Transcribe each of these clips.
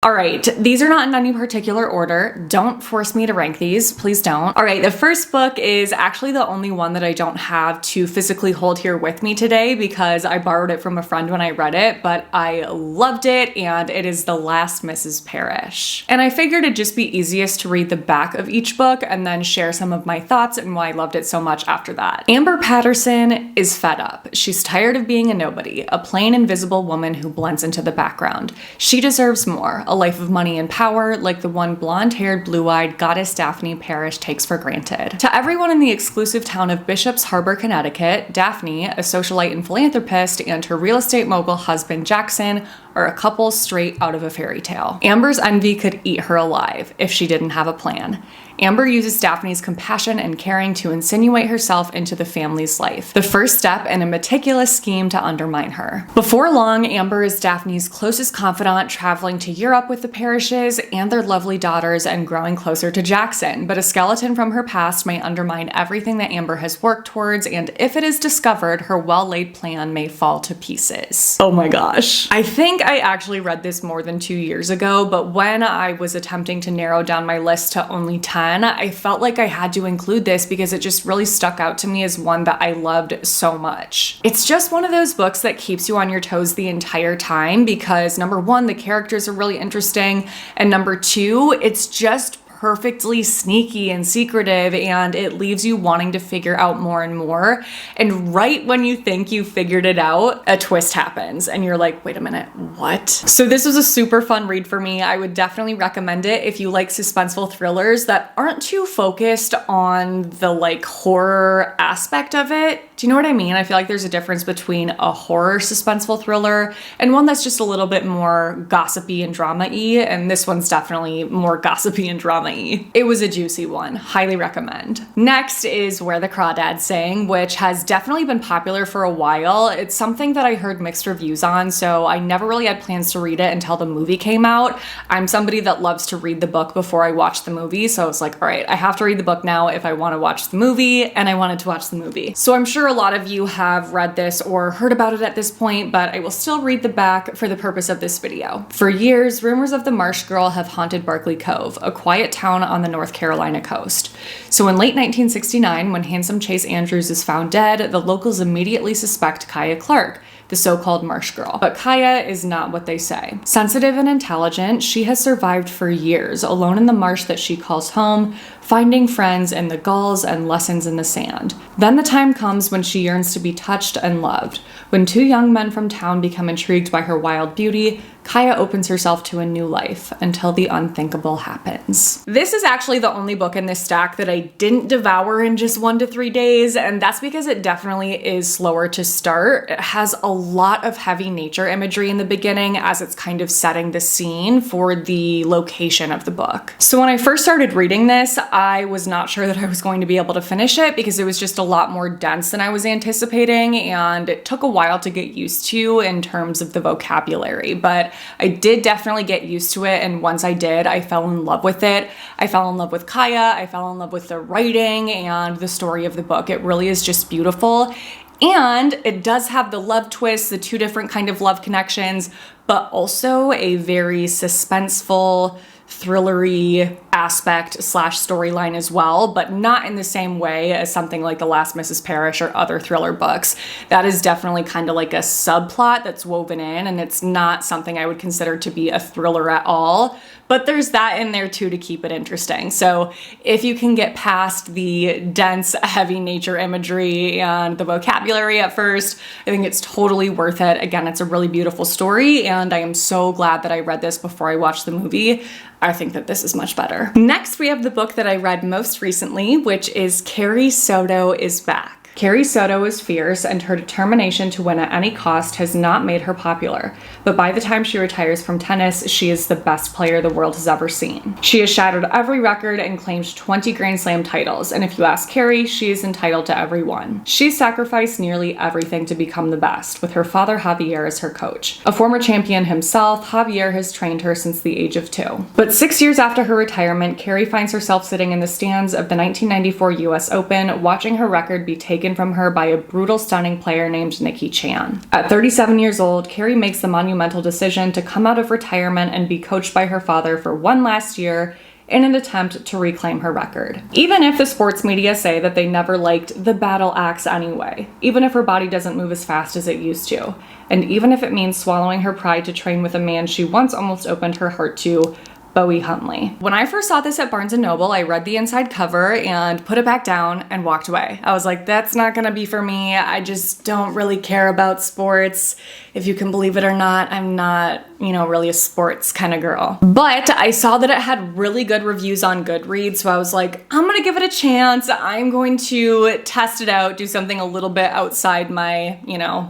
All right, these are not in any particular order. Don't force me to rank these, please don't. All right, the first book is actually the only one that I don't have to physically hold here with me today because I borrowed it from a friend when I read it, but I loved it, and it is The Last Mrs. Parrish. And I figured it'd just be easiest to read the back of each book and then share some of my thoughts and why I loved it so much after that. Amber Patterson is fed up. She's tired of being a nobody, a plain invisible woman who blends into the background. She deserves more. A life of money and power like the one blonde-haired, blue-eyed goddess Daphne Parrish takes for granted. To everyone in the exclusive town of Bishop's Harbor, Connecticut, Daphne, a socialite and philanthropist, and her real estate mogul husband Jackson are a couple straight out of a fairy tale. Amber's envy could eat her alive if she didn't have a plan. Amber uses Daphne's compassion and caring to insinuate herself into the family's life, the first step in a meticulous scheme to undermine her. Before long, Amber is Daphne's closest confidant, traveling to Europe with the Parrishes and their lovely daughters and growing closer to Jackson, but a skeleton from her past may undermine everything that Amber has worked towards, and if it is discovered, her well-laid plan may fall to pieces. Oh my gosh. I think I actually read this more than 2 years ago, but when I was attempting to narrow down my list to only 10, I felt like I had to include this because it just really stuck out to me as one that I loved so much. It's just one of those books that keeps you on your toes the entire time because number one, the characters are really interesting, and number two, it's just perfectly sneaky and secretive, and it leaves you wanting to figure out more and more. And right when you think you figured it out, a twist happens and you're like, wait a minute, what? So this was a super fun read for me. I would definitely recommend it if you like suspenseful thrillers that aren't too focused on the like horror aspect of it. Do you know what I mean? I feel like there's a difference between a horror suspenseful thriller and one that's just a little bit more gossipy and drama-y, and this one's definitely more gossipy and drama-y. It was a juicy one. Highly recommend. Next is Where the Crawdads Sing, which has definitely been popular for a while. It's something that I heard mixed reviews on, so I never really had plans to read it until the movie came out. I'm somebody that loves to read the book before I watch the movie, so I was like, all right, I have to read the book now if I want to watch the movie, and I wanted to watch the movie. So I'm sure a lot of you have read this or heard about it at this point, but I will still read the back for the purpose of this video. For years, rumors of the Marsh Girl have haunted Barkley Cove, a quiet town on the North Carolina coast. So in late 1969, when handsome Chase Andrews is found dead, the locals immediately suspect Kaya Clark, the so-called Marsh Girl. But Kaya is not what they say. Sensitive and intelligent, she has survived for years, alone in the marsh that she calls home, finding friends in the gulls and lessons in the sand. Then the time comes when she yearns to be touched and loved. When two young men from town become intrigued by her wild beauty, Kaya opens herself to a new life until the unthinkable happens. This is actually the only book in this stack that I didn't devour in just 1 to 3 days, and that's because it definitely is slower to start. It has a lot of heavy nature imagery in the beginning as it's kind of setting the scene for the location of the book. So when I first started reading this, I was not sure that I was going to be able to finish it because it was just a lot more dense than I was anticipating, and it took a while to get used to in terms of the vocabulary, but I did definitely get used to it, and once I did, I fell in love with it. I fell in love with Kaya, I fell in love with the writing and the story of the book. It really is just beautiful. And it does have the love twists, the two different kind of love connections, but also a very suspenseful, thrillery aspect / storyline as well, but not in the same way as something like The Last Mrs. Parrish or other thriller books. That is definitely kind of like a subplot that's woven in, and it's not something I would consider to be a thriller at all. But there's that in there too to keep it interesting. So if you can get past the dense, heavy nature imagery and the vocabulary at first, I think it's totally worth it. Again, it's a really beautiful story, and I am so glad that I read this before I watched the movie. I think that this is much better. Next, we have the book that I read most recently, which is Carrie, Soto is Back. Carrie Soto is fierce, and her determination to win at any cost has not made her popular. But by the time she retires from tennis, she is the best player the world has ever seen. She has shattered every record and claimed 20 Grand Slam titles, and if you ask Carrie, she is entitled to every one. She sacrificed nearly everything to become the best, with her father Javier as her coach. A former champion himself, Javier has trained her since the age of 2. But 6 years after her retirement, Carrie finds herself sitting in the stands of the 1994 US Open, watching her record be taken taken from her by a brutal, stunning player named Nikki Chan. At 37 years old, Carrie makes the monumental decision to come out of retirement and be coached by her father for one last year in an attempt to reclaim her record. Even if the sports media say that they never liked the battle axe anyway, even if her body doesn't move as fast as it used to, and even if it means swallowing her pride to train with a man she once almost opened her heart to, Bowie Huntley. When I first saw this at Barnes & Noble, I read the inside cover and put it back down and walked away. I was like, that's not gonna be for me. I just don't really care about sports. If you can believe it or not, I'm not, really a sports kind of girl. But I saw that it had really good reviews on Goodreads, so I was like, I'm gonna give it a chance. I'm going to test it out, do something a little bit outside my,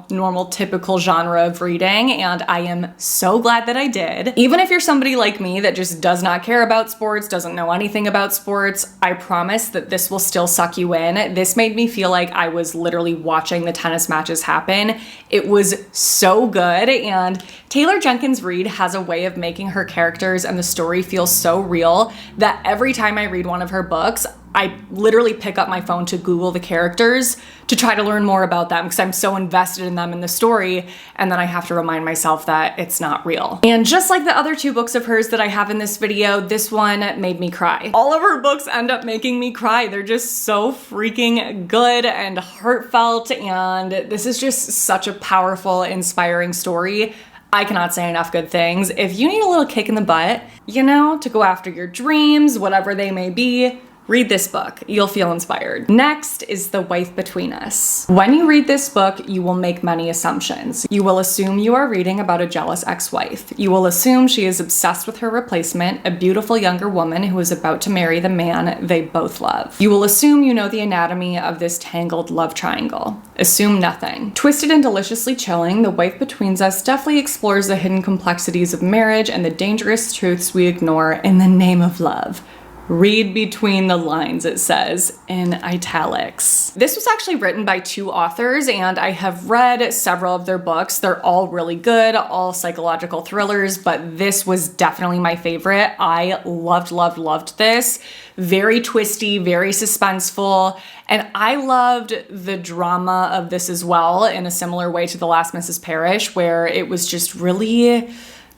normal typical genre of reading, and I am so glad that I did. Even if you're somebody like me that just does not care about sports, doesn't know anything about sports, I promise that this will still suck you in. This made me feel like I was literally watching the tennis matches happen. It was so good, and Taylor Jenkins Reid has a way of making her characters and the story feel so real that every time I read one of her books, I literally pick up my phone to Google the characters to try to learn more about them because I'm so invested in them in the story, and then I have to remind myself that it's not real. And just like the other two books of hers that I have in this video, this one made me cry. All of her books end up making me cry. They're just so freaking good and heartfelt, and this is just such a powerful, inspiring story. I cannot say enough good things. If you need a little kick in the butt, to go after your dreams, whatever they may be, read this book. You'll feel inspired. Next is The Wife Between Us. When you read this book, you will make many assumptions. You will assume you are reading about a jealous ex-wife. You will assume she is obsessed with her replacement, a beautiful younger woman who is about to marry the man they both love. You will assume you know the anatomy of this tangled love triangle. Assume nothing. Twisted and deliciously chilling, The Wife Between Us deftly explores the hidden complexities of marriage and the dangerous truths we ignore in the name of love. Read between the lines, it says in italics. This was actually written by two authors, and I have read several of their books. They're all really good, all psychological thrillers, but this was definitely my favorite. I loved this. Very twisty, very suspenseful, and I loved the drama of this as well in a similar way to The Last Mrs. Parrish, where it was just really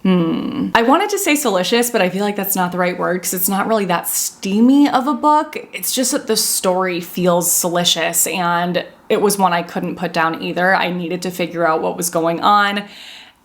I wanted to say salacious, but I feel like that's not the right word because it's not really that steamy of a book. It's just that the story feels salacious, and it was one I couldn't put down either. I needed to figure out what was going on.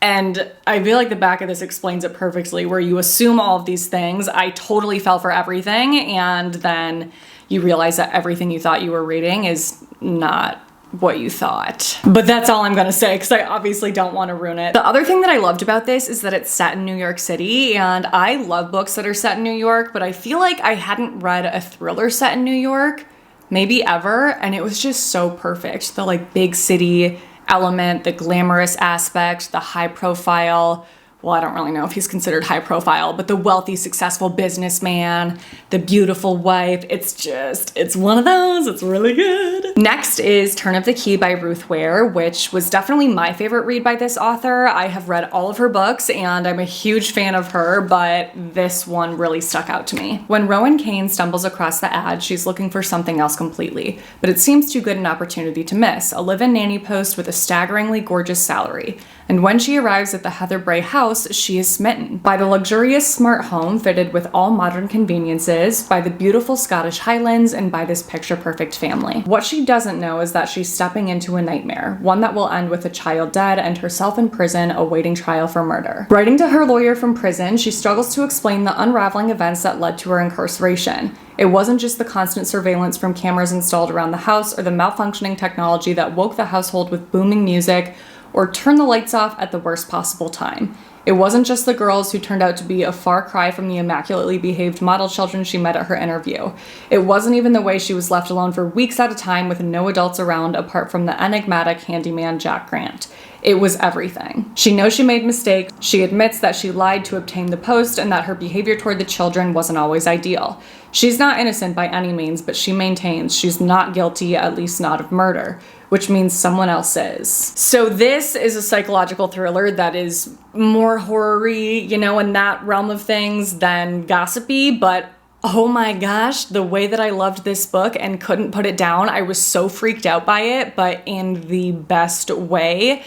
And I feel like the back of this explains it perfectly, where you assume all of these things. I totally fell for everything, and then you realize that everything you thought you were reading is not what you thought. But that's all I'm gonna say because I obviously don't want to ruin it. The other thing that I loved about this is that it's set in New York City, and I love books that are set in New York, but I feel like I hadn't read a thriller set in New York, maybe ever, and it was just so perfect. The big city element, the glamorous aspect, the high profile, well, I don't really know if he's considered high profile, but the wealthy, successful businessman, the beautiful wife. It's one of those. It's really good. Next is Turn of the Key by Ruth Ware, which was definitely my favorite read by this author. I have read all of her books and I'm a huge fan of her, but this one really stuck out to me. When Rowan Kane stumbles across the ad, she's looking for something else completely, but it seems too good an opportunity to miss, a live-in nanny post with a staggeringly gorgeous salary. And when she arrives at the Heather Bray house, she is smitten by the luxurious smart home fitted with all modern conveniences, by the beautiful Scottish Highlands, and by this picture-perfect family. What she doesn't know is that she's stepping into a nightmare, one that will end with a child dead and herself in prison awaiting trial for murder. Writing to her lawyer from prison, she struggles to explain the unraveling events that led to her incarceration. It wasn't just the constant surveillance from cameras installed around the house or the malfunctioning technology that woke the household with booming music or turned the lights off at the worst possible time. It wasn't just the girls who turned out to be a far cry from the immaculately behaved model children she met at her interview. It wasn't even the way she was left alone for weeks at a time with no adults around apart from the enigmatic handyman Jack Grant. It was everything. She knows she made mistakes. She admits that she lied to obtain the post and that her behavior toward the children wasn't always ideal. She's not innocent by any means, but she maintains she's not guilty, at least not of murder, which means someone else is. So this is a psychological thriller that is more horror-y, in that realm of things than gossipy, but Oh my gosh, the way that I loved this book and couldn't put it down. I was so freaked out by it, but in the best way.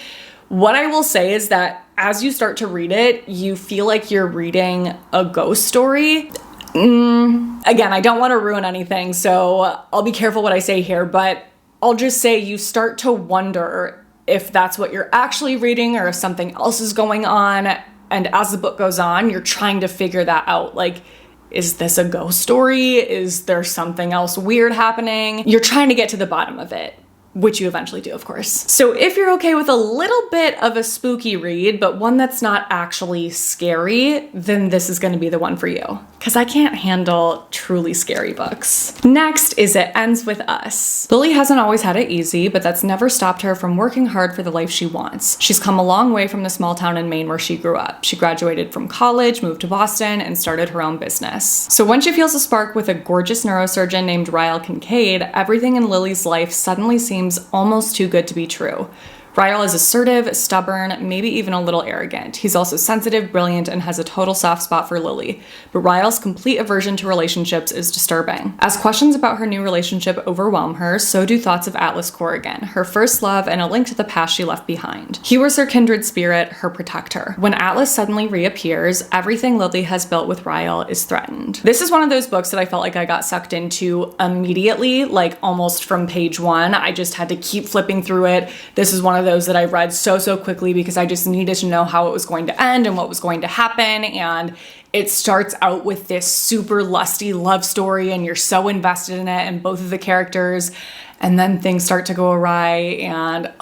What I will say is that as you start to read it, you feel like you're reading a ghost story. Again, I don't want to ruin anything, so I'll be careful what I say here, but I'll just say you start to wonder if that's what you're actually reading or if something else is going on. And as the book goes on, you're trying to figure that out. Like, is this a ghost story? Is there something else weird happening? You're trying to get to the bottom of it, which you eventually do, of course. So if you're okay with a little bit of a spooky read, but one that's not actually scary, then this is gonna be the one for you. Because I can't handle truly scary books. Next is It Ends With Us. Lily hasn't always had it easy, but that's never stopped her from working hard for the life she wants. She's come a long way from the small town in Maine where she grew up. She graduated from college, moved to Boston, and started her own business. So when she feels a spark with a gorgeous neurosurgeon named Ryle Kincaid, everything in Lily's life suddenly seems almost too good to be true. Ryle is assertive, stubborn, maybe even a little arrogant. He's also sensitive, brilliant, and has a total soft spot for Lily. But Ryle's complete aversion to relationships is disturbing. As questions about her new relationship overwhelm her, so do thoughts of Atlas Corrigan, her first love and a link to the past she left behind. He was her kindred spirit, her protector. When Atlas suddenly reappears, everything Lily has built with Ryle is threatened. This is one of those books that I felt like I got sucked into immediately, like almost from page one. I just had to keep flipping through it. This is one of those that I read so quickly because I just needed to know how it was going to end and what was going to happen. And it starts out with this super lusty love story and you're so invested in it and both of the characters, and then things start to go awry, and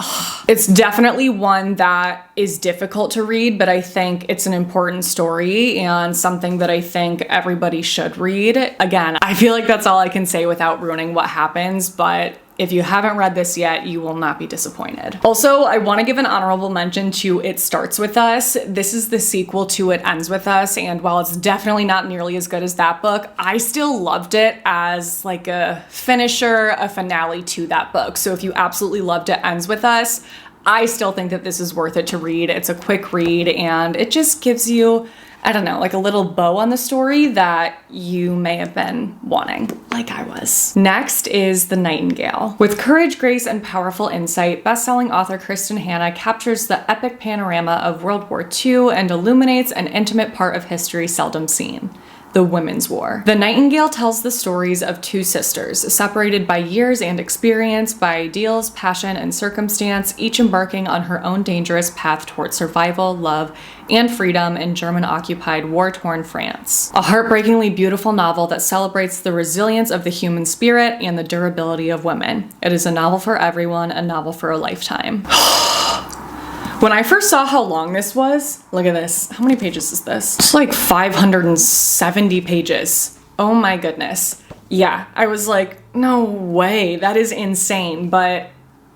it's definitely one that is difficult to read, but I think it's an important story and something that I think everybody should read. Again, I feel like that's all I can say without ruining what happens, but if you haven't read this yet, you will not be disappointed. Also, I want to give an honorable mention to It Starts With Us. This is the sequel to It Ends With Us, and while it's definitely not nearly as good as that book, I still loved it as like a finisher, a finale to that book. So if you absolutely loved It Ends With Us, I still think that this is worth it to read. It's a quick read, and it just gives you, I don't know, like a little bow on the story that you may have been wanting, like I was. Next is The Nightingale. With courage, grace, and powerful insight, best-selling author Kristen Hanna captures the epic panorama of World War II and illuminates an intimate part of history seldom seen: the Women's War. The Nightingale tells the stories of two sisters, separated by years and experience, by ideals, passion, and circumstance, each embarking on her own dangerous path toward survival, love, and freedom in German-occupied, war-torn France. A heartbreakingly beautiful novel that celebrates the resilience of the human spirit and the durability of women. It is a novel for everyone, a novel for a lifetime. When I first saw how long this was, look at this. How many pages is this? It's like 570 pages. Oh my goodness. Yeah, I was like, no way, that is insane. But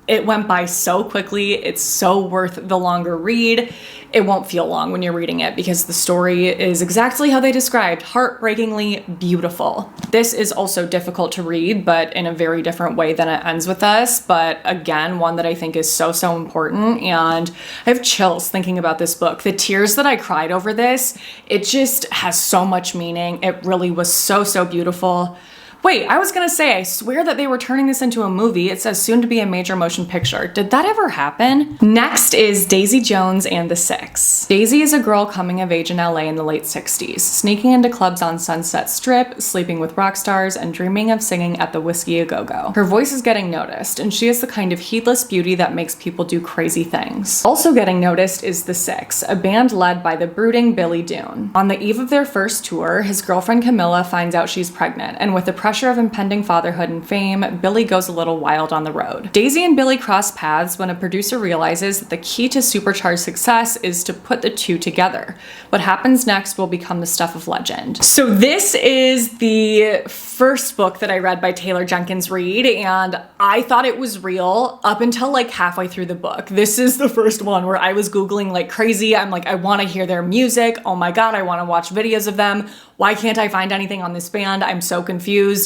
it went by so quickly. It's so worth the longer read. It won't feel long when you're reading it because the story is exactly how they described, heartbreakingly beautiful. This is also difficult to read, but in a very different way than It Ends With Us. But again, one that I think is so important, and I have chills thinking about this book. The tears that I cried over this, it just has so much meaning. It really was so beautiful. Wait, I was gonna say, I swear that they were turning this into a movie. It says soon to be a major motion picture. Did that ever happen? Next is Daisy Jones and the Six. Daisy is a girl coming of age in LA in the late 60s, sneaking into clubs on Sunset Strip, sleeping with rock stars, and dreaming of singing at the Whiskey A Go-Go. Her voice is getting noticed, and she is the kind of heedless beauty that makes people do crazy things. Also getting noticed is the Six, a band led by the brooding Billy Dune. On the eve of their first tour, his girlfriend Camilla finds out she's pregnant, and with the pressure of impending fatherhood and fame, Billy goes a little wild on the road. Daisy and Billy cross paths when a producer realizes that the key to supercharged success is to put the two together. What happens next will become the stuff of legend. So this is the first book that I read by Taylor Jenkins Reid, and I thought it was real up until like halfway through the book. This is the first one where I was Googling like crazy. I'm like, I want to hear their music. Oh my God, I want to watch videos of them. Why can't I find anything on this band? I'm so confused.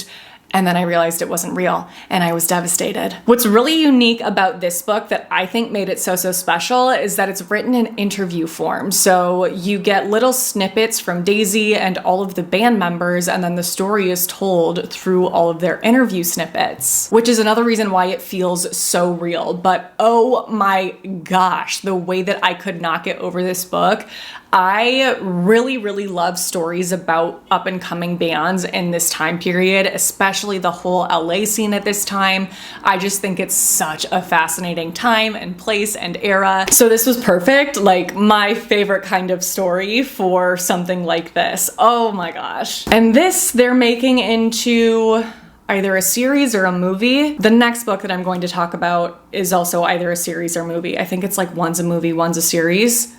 And then I realized it wasn't real, and I was devastated. What's really unique about this book that I think made it so special is that it's written in interview form. So you get little snippets from Daisy and all of the band members, and then the story is told through all of their interview snippets, which is another reason why it feels so real. But oh my gosh, the way that I could not get over this book. I really love stories about up and coming bands in this time period, especially the whole LA scene at this time. I just think it's such a fascinating time and place and era. So this was perfect, like my favorite kind of story for something like this. Oh my gosh. And this they're making into either a series or a movie. The next book that I'm going to talk about is also either a series or movie. I think it's like one's a movie, one's a series,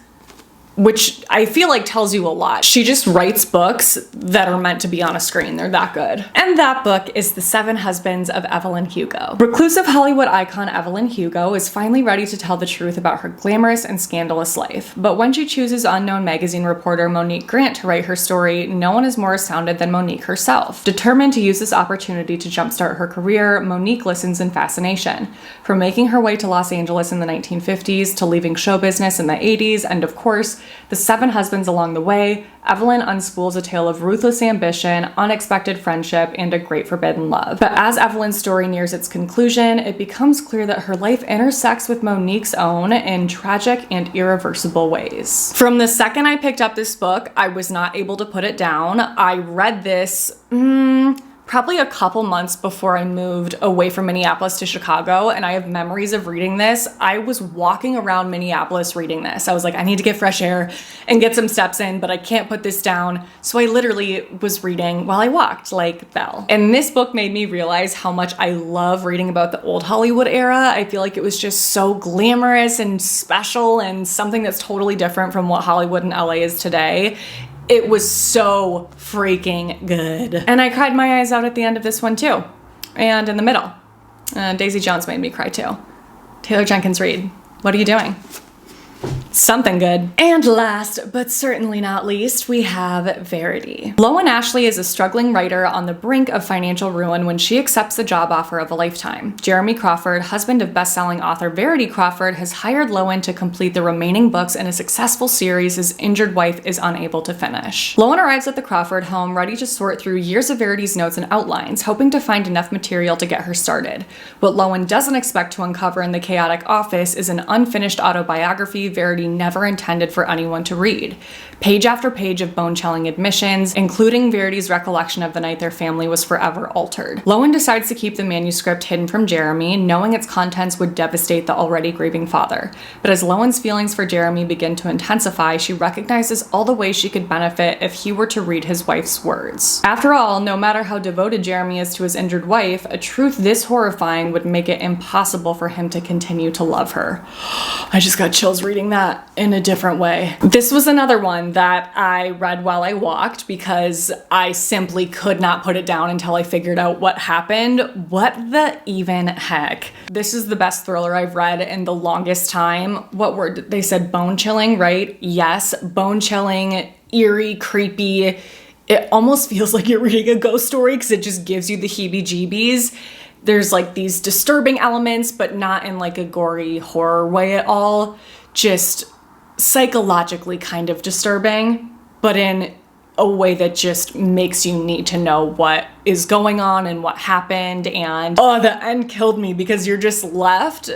which I feel like tells you a lot. She just writes books that are meant to be on a screen. They're that good. And that book is The 7 Husbands of Evelyn Hugo. Reclusive Hollywood icon Evelyn Hugo is finally ready to tell the truth about her glamorous and scandalous life. But when she chooses unknown magazine reporter Monique Grant to write her story, no one is more astounded than Monique herself. Determined to use this opportunity to jumpstart her career, Monique listens in fascination. From making her way to Los Angeles in the 1950s to leaving show business in the 80s, and of course, the 7 husbands along the way, Evelyn unspools a tale of ruthless ambition, unexpected friendship, and a great forbidden love. But as Evelyn's story nears its conclusion, it becomes clear that her life intersects with Monique's own in tragic and irreversible ways. From the second I picked up this book, I was not able to put it down. I read this, probably a couple months before I moved away from Minneapolis to Chicago, and I have memories of reading this. I was walking around Minneapolis reading this. I was like, I need to get fresh air and get some steps in, but I can't put this down. So I literally was reading while I walked, like Belle. And this book made me realize how much I love reading about the old Hollywood era. I feel like it was just so glamorous and special and something that's totally different from what Hollywood and LA is today. It was so freaking good. And I cried my eyes out at the end of this one too. And in the middle. Daisy Jones made me cry too. Taylor Jenkins Reid, what are you doing? Something good. And last, but certainly not least, we have Verity. Lowen Ashley is a struggling writer on the brink of financial ruin when she accepts the job offer of a lifetime. Jeremy Crawford, husband of best-selling author Verity Crawford, has hired Lowen to complete the remaining books in a successful series his injured wife is unable to finish. Lowen arrives at the Crawford home ready to sort through years of Verity's notes and outlines, hoping to find enough material to get her started. What Lowen doesn't expect to uncover in the chaotic office is an unfinished autobiography Verity never intended for anyone to read. Page after page of bone-chilling admissions, including Verity's recollection of the night their family was forever altered. Lowen decides to keep the manuscript hidden from Jeremy, knowing its contents would devastate the already grieving father. But as Lowen's feelings for Jeremy begin to intensify, she recognizes all the ways she could benefit if he were to read his wife's words. After all, no matter how devoted Jeremy is to his injured wife, a truth this horrifying would make it impossible for him to continue to love her. I just got chills reading that in a different way. This was another one that I read while I walked because I simply could not put it down until I figured out what happened. What the even heck? This is the best thriller I've read in the longest time. What word? They said bone chilling, right? Yes, bone chilling, eerie, creepy. It almost feels like you're reading a ghost story because it just gives you the heebie-jeebies. There's like these disturbing elements, but not in like a gory horror way at all. Just psychologically kind of disturbing, but in a way that just makes you need to know what is going on and what happened. And the end killed me because you're just left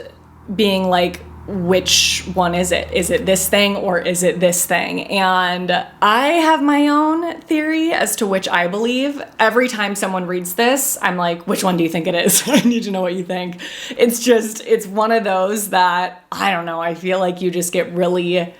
being like, which one is it? Is it this thing or is it this thing? And I have my own theory as to which I believe. Every time someone reads this, I'm like, which one do you think it is? I need to know what you think. It's one of those that, I don't know, I feel like you just get really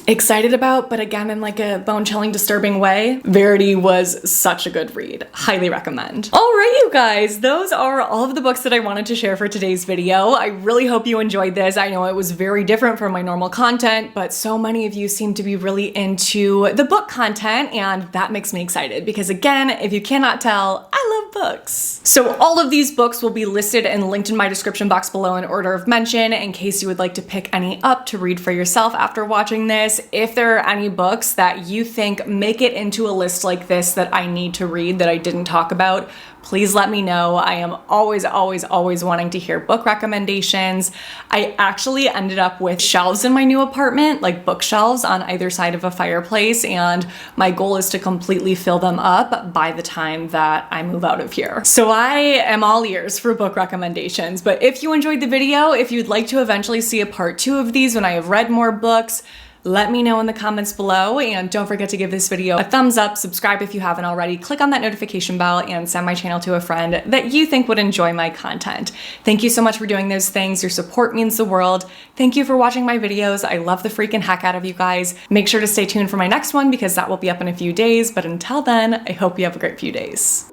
excited about, but again, in like a bone-chilling, disturbing way. Verity was such a good read. Highly recommend. All right, you guys, those are all of the books that I wanted to share for today's video. I really hope you enjoyed this. I know it was very different from my normal content, but so many of you seem to be really into the book content, and that makes me excited because again, if you cannot tell, I love books. So all of these books will be listed and linked in my description box below in order of mention in case you would like to pick any up to read for yourself after watching this. If there are any books that you think make it into a list like this that I need to read that I didn't talk about, please let me know. I am always, always, always wanting to hear book recommendations. I actually ended up with shelves in my new apartment, like bookshelves on either side of a fireplace, and my goal is to completely fill them up by the time that I move out of here. So I am all ears for book recommendations, but if you enjoyed the video, if you'd like to eventually see a part 2 of these when I have read more books, let me know in the comments below, and don't forget to give this video a thumbs up, subscribe if you haven't already, click on that notification bell, and send my channel to a friend that you think would enjoy my content. Thank you so much for doing those things. Your support means the world. Thank you for watching my videos. I love the freaking heck out of you guys. Make sure to stay tuned for my next one because that will be up in a few days, but until then, I hope you have a great few days.